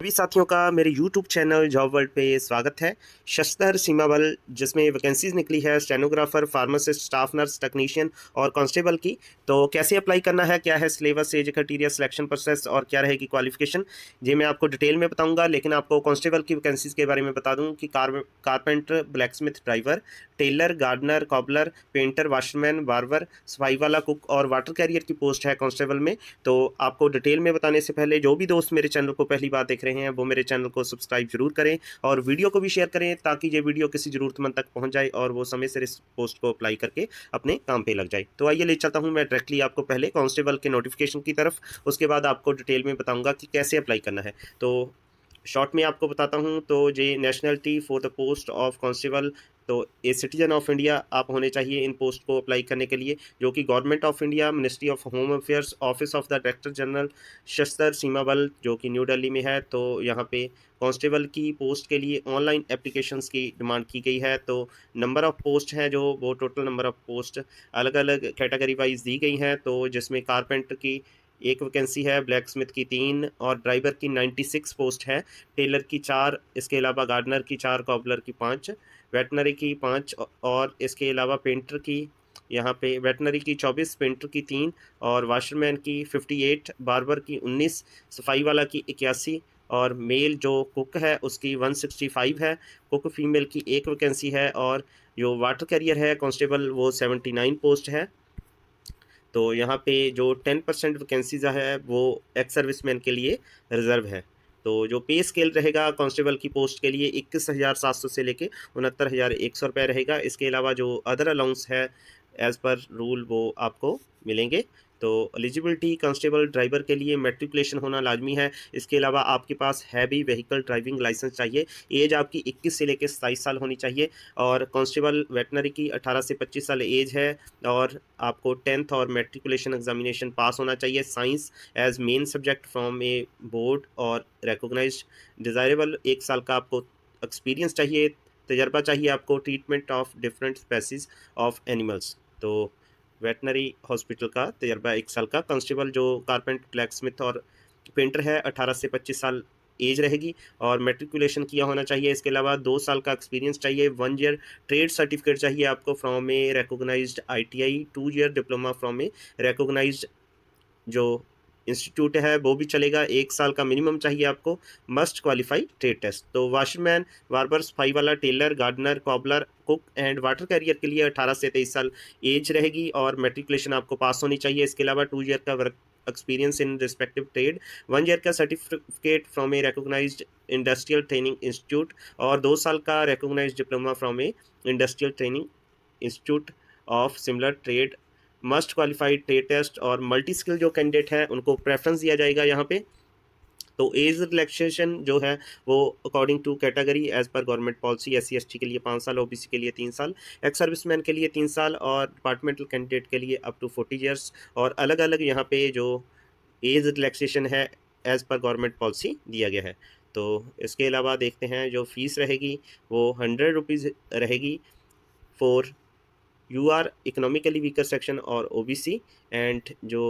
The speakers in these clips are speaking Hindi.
सभी साथियों का मेरे YouTube चैनल जॉब वर्ल्ड पे स्वागत है। सशस्त्र सीमा बल जिसमें वैकेंसीज निकली है stenographer, pharmacist, staff nurse, technician और कांस्टेबल की। तो कैसे अप्लाई करना है, क्या है syllabus, age criteria, selection process और क्या रहेगी क्वालिफिकेशन, ये मैं आपको डिटेल में बताऊंगा। लेकिन आपको कांस्टेबल की वैकेंसीज के बारे में बता दूं कि carpenter, blacksmith, driver, tailor, gardener, cobbler, painter, washerman, barber, सफाई वाला, कुक और वाटर कैरियर की पोस्ट है कांस्टेबल में। तो आपको डिटेल में बताने से पहले जो भी दोस्त मेरे चैनल को पहली बार देख रहे हैं वो मेरे चैनल को सब्सक्राइब जरूर करें और वीडियो को भी शेयर करें ताकि ये वीडियो किसी ज़रूरतमंद तक पहुंच जाए और वो समय से इस पोस्ट को अप्लाई करके अपने काम पे लग जाए। तो आइए ले चलता हूं मैं डायरेक्टली आपको पहले कांस्टेबल के नोटिफिकेशन की तरफ, उसके बाद आपको डिटेल में बताऊंगा कि कैसे अप्लाई करना है। तो शॉर्ट में आपको बताता हूं तो ये nationality for the post of constable, तो ए सिटीजन ऑफ इंडिया आप होने चाहिए इन पोस्ट को अप्लाई करने के लिए, जो कि government of India, ministry of home affairs, office of the director general सशस्त्र सीमा बल जो कि न्यू दिल्ली में है। तो यहाँ पे कांस्टेबल की पोस्ट के लिए ऑनलाइन एप्लीकेशंस की डिमांड की गई है। तो नंबर ऑफ पोस्ट हैं जो वो टोटल नंबर ऑफ पोस्ट अलग अलग कैटेगरी वाइज दी गई हैं। तो जिसमें कारपेंटर की एक वैकेंसी है, ब्लैक स्मिथ की 3 और ड्राइवर की 96 पोस्ट है, टेलर की 4, इसके अलावा गार्डनर की 4, कॉबलर की 5, वेटनरी की 5 और इसके अलावा पेंटर की यहाँ पे वेटनरी की 24, पेंटर की 3 और वाशरमैन की 58, बार्बर की 19, सफाई वाला की 81 और मेल जो कुक है उसकी 165 है। कुक फीमेल की एक वैकेंसी है और जो वाटर कैरियर है कांस्टेबल वो 79 पोस्ट है। तो यहाँ पे जो 10% वैकेंसीज है वो एक्स सर्विसमैन के लिए रिजर्व है। तो जो पे स्केल रहेगा कांस्टेबल की पोस्ट के लिए 21,700 से लेके 69,100 रुपये रहेगा। इसके अलावा जो अदर अलाउंस है एज़ पर रूल वो आपको मिलेंगे। तो एलिजिबिलिटी कांस्टेबल ड्राइवर के लिए मैट्रिकुलेशन होना लाजमी है। इसके अलावा आपके पास हैवी व्हीकल ड्राइविंग लाइसेंस चाहिए। एज आपकी 21 से लेकर 27 साल होनी चाहिए और कांस्टेबल वेटनरी की 18 से 25 साल एज है और आपको 10th और मैट्रिकुलेशन एग्जामिनेशन पास होना चाहिए, science as main subject from a board और रिकॉग्नाइज्ड। डिज़ायरेबल 1 साल का आपको एक्सपीरियंस चाहिए, तजर्बा चाहिए आपको treatment of different species of animals. तो वेटनरी हॉस्पिटल का तजर्बा 1 साल का। कांस्टेबल जो कारपेंट, ब्लैक स्मिथ और पेंटर है 18 से 25 साल एज रहेगी और मेट्रिकुलेशन किया होना चाहिए। इसके अलावा 2 साल का एक्सपीरियंस चाहिए, 1 ईयर ट्रेड सर्टिफिकेट चाहिए आपको from a recognised ITI, 2 year diploma from a recognised जो इंस्टीट्यूट है वो भी चलेगा। 1 साल का मिनिमम चाहिए आपको, मस्ट क्वालिफाई ट्रेड टेस्ट। तो वाशरमैन, बार्बर, सफाई वाला, tailor, gardener, cobbler, cook and water carrier के लिए 18 से 23 साल एज रहेगी और मेट्रिकुलेशन आपको पास होनी चाहिए। इसके अलावा 2 ईयर का work experience in respective trade, 1 year का certificate from a recognised industrial training institute और 2 साल का recognised diploma from a industrial training institute of similar trade. Must qualified trade test और मल्टी स्किल जो कैंडिडेट हैं उनको प्रेफरेंस दिया जाएगा यहाँ पे। तो एज रिलैक्सेशन जो है वो according to category as per government policy, SC ST के लिए 5 साल, OBC के लिए 3 साल, एक्स सर्विसमैन के लिए 3 साल और डिपार्टमेंटल कैंडिडेट के लिए अप टू 40 ईयर्स। और अलग अलग यहाँ पे जो एज रिलैक्सेशन है एज पर गवर्नमेंट पॉलिसी दिया गया है। तो इसके अलावा देखते हैं जो फीस रहेगी वो 100 रुपीज़ रहेगी for U R economically weaker section और OBC एंड जो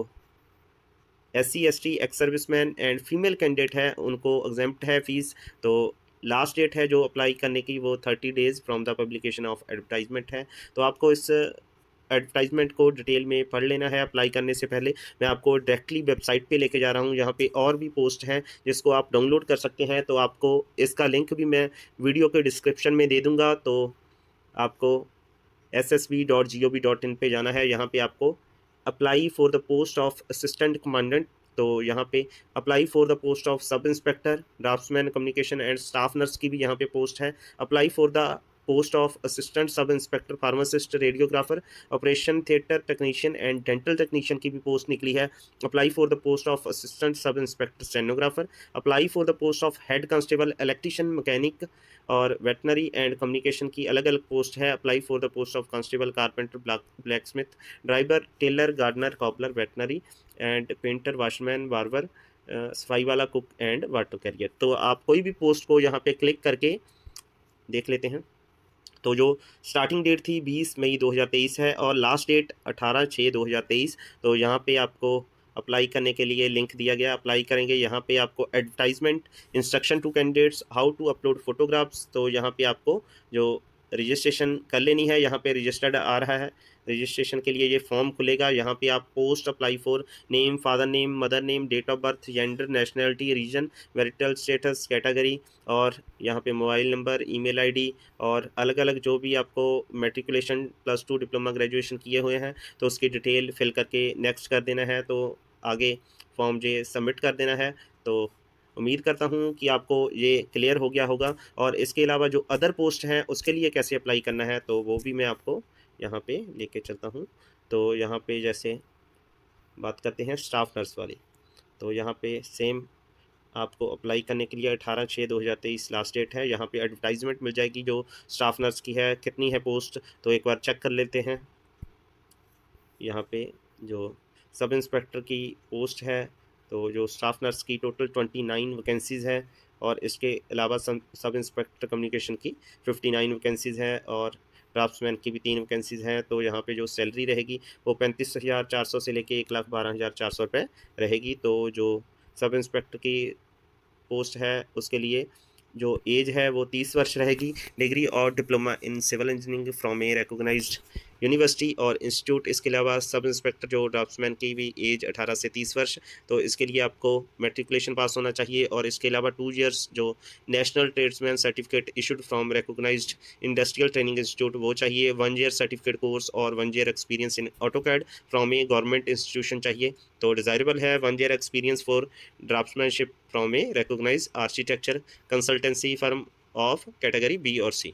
SC ST ex serviceman and female candidate है उनको एग्जेम्प्ट है फीस। तो लास्ट डेट है जो अप्लाई करने की वो 30 days from the publication of advertisement है। तो आपको इस एडवर्टाइजमेंट को डिटेल में पढ़ लेना है अप्लाई करने से पहले। मैं आपको डायरेक्टली वेबसाइट पे लेके जा रहा हूँ, यहाँ पे और भी पोस्ट हैं जिसको आप डाउनलोड कर सकते हैं। तो आपको इसका लिंक भी मैं वीडियो के डिस्क्रिप्शन में दे दूँगा। तो आपको ssb.gov.in पे जाना है। यहाँ पे आपको apply for the post of assistant commandant, तो यहाँ पे apply for the post of sub inspector, draughtsman, communication and staff nurse की भी यहाँ पे पोस्ट है। Apply for the post of assistant sub inspector, pharmacist, radiographer, operation theatre technician and dental technician की भी पोस्ट निकली है। Apply for the post of assistant sub inspector stenographer, apply for the post of head constable, electrician, mechanic और वेटनरी एंड कम्युनिकेशन की अलग अलग पोस्ट है। Apply for the post of constable, carpenter, black smith, driver, tailor, gardener, cobbler, veterinary and painter, washman, barber, सफाई वाला, कुक एंड वाटर कैरियर। तो आप कोई भी पोस्ट को यहाँ पे क्लिक करके देख लेते हैं। तो जो स्टार्टिंग डेट थी 20 मई 2023 है और लास्ट डेट 18/6/2023। तो यहाँ पे आपको अप्लाई करने के लिए लिंक दिया गया, अप्लाई करेंगे। यहाँ पे आपको advertisement, instruction to candidates, how to upload photographs, तो यहाँ पे आपको जो रजिस्ट्रेशन कर लेनी है। यहाँ पे रजिस्टर्ड आ रहा है, रजिस्ट्रेशन के लिए ये फॉर्म खुलेगा। यहाँ पे आप post apply for name, father name, mother name, date of birth, gender, nationality, region, marital status, category, और यहाँ पे मोबाइल नंबर, ईमेल आईडी, और अलग अलग जो भी आपको मैट्रिकुलेशन, +2, डिप्लोमा, ग्रेजुएशन किए हुए हैं तो उसकी डिटेल फिल करके नेक्स्ट कर देना है। तो आगे फॉर्म जे सबमिट कर देना है। तो उम्मीद करता हूँ कि आपको ये क्लियर हो गया होगा। और इसके अलावा जो अदर पोस्ट हैं उसके लिए कैसे अप्लाई करना है तो वो भी मैं आपको यहाँ पे लेके चलता हूँ। तो यहाँ पे जैसे बात करते हैं स्टाफ नर्स वाली, तो यहाँ पे सेम आपको अप्लाई करने के लिए 18/6/2023 लास्ट डेट है। यहाँ पे एडवर्टाइजमेंट मिल जाएगी जो स्टाफ नर्स की है, कितनी है पोस्ट तो एक बार चेक कर लेते हैं। यहाँ पे जो सब इंस्पेक्टर की पोस्ट है, तो जो स्टाफ नर्स की टोटल 29 वैकेंसीज़ है, और इसके अलावा सब इंस्पेक्टर कम्युनिकेशन की 59 वैकेंसीज़ हैं, और ड्राफ्ट्समैन की भी 3 वैकेंसीज़ हैं। तो यहाँ पे जो सैलरी रहेगी वो 35,400 से लेके 1,12,400 रुपये रहेगी। तो जो सब इंस्पेक्टर की पोस्ट है उसके लिए जो एज है वो 30 वर्ष रहेगी। डिग्री और diploma in civil engineering from a recognised university और इंस्टीट्यूट। इसके अलावा सब इंस्पेक्टर जो ड्राफ्ट्समैन की भी एज 18 से 30 वर्ष, तो इसके लिए आपको मैट्रिकुलेशन पास होना चाहिए। और इसके अलावा 2 ईयर्स जो national tradesman certificate issued from recognised industrial training institute वो चाहिए। 1 ईयर सर्टिफिकेट कोर्स और 1 year experience in AutoCAD from a government institution चाहिए। तो डिज़ायरेबल है 1 year experience for draughtsmanship from a recognised architecture consultancy firm of category B और सी।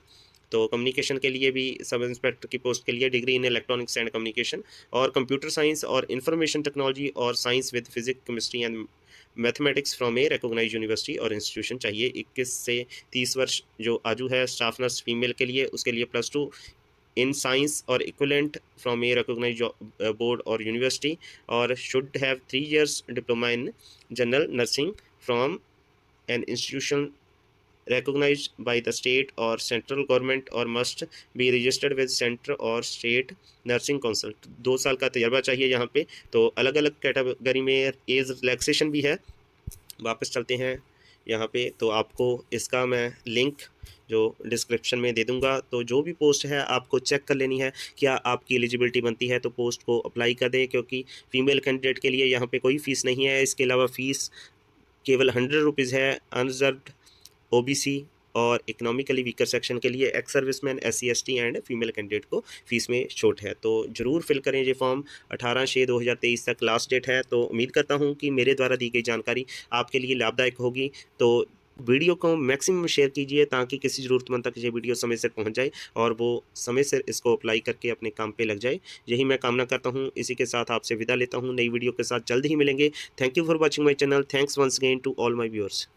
तो कम्युनिकेशन के लिए भी सब इंस्पेक्टर की पोस्ट के लिए degree in electronics and communication और कंप्यूटर साइंस और इंफॉर्मेशन टेक्नोलॉजी और science with physics, chemistry and mathematics from a recognised university और इंस्टीट्यूशन चाहिए। 21 से 30 वर्ष जो आजू है स्टाफ नर्स फीमेल के लिए, उसके लिए +2 इन साइंस और equivalent from a recognised board और यूनिवर्सिटी, और should have 3 years diploma in general nursing from an institution recognized by the state or central government or must be registered with center or state nursing council। 2 साल का तजर्बा चाहिए यहाँ पे। तो अलग अलग कैटेगरी में एज रिलैक्सेशन भी है। वापस चलते हैं यहाँ पे, तो आपको इसका मैं लिंक जो डिस्क्रिप्शन में दे दूंगा। तो जो भी पोस्ट है आपको चेक कर लेनी है क्या आपकी एलिजिबिलिटी बनती है, तो पोस्ट को अप्लाई कर दें, क्योंकि फीमेल कैंडिडेट के लिए यहाँ पे कोई फ़ीस नहीं है। इसके अलावा फ़ीस केवल 100 रुपीज़ है अनरिजर्व्ड ओबीसी और इकोनॉमिकली वीकर सेक्शन के लिए, ex serviceman, SC ST and female candidate को फीस में छूट है। तो ज़रूर फिल करें ये फॉर्म। 18/6/2023 तक लास्ट डेट है। तो उम्मीद करता हूँ कि मेरे द्वारा दी गई जानकारी आपके लिए लाभदायक होगी। तो वीडियो को मैक्सिमम शेयर कीजिए ताकि किसी ज़रूरतमंद तक ये वीडियो समय से पहुँच जाए और वो समय से इसको अप्लाई करके अपने काम पे लग जाए। यही मैं कामना करता हूँ। इसी के साथ आपसे विदा लेता हूँ, नई वीडियो के साथ जल्द ही मिलेंगे। Thank you for watching my channel. Thanks once again to all my viewers.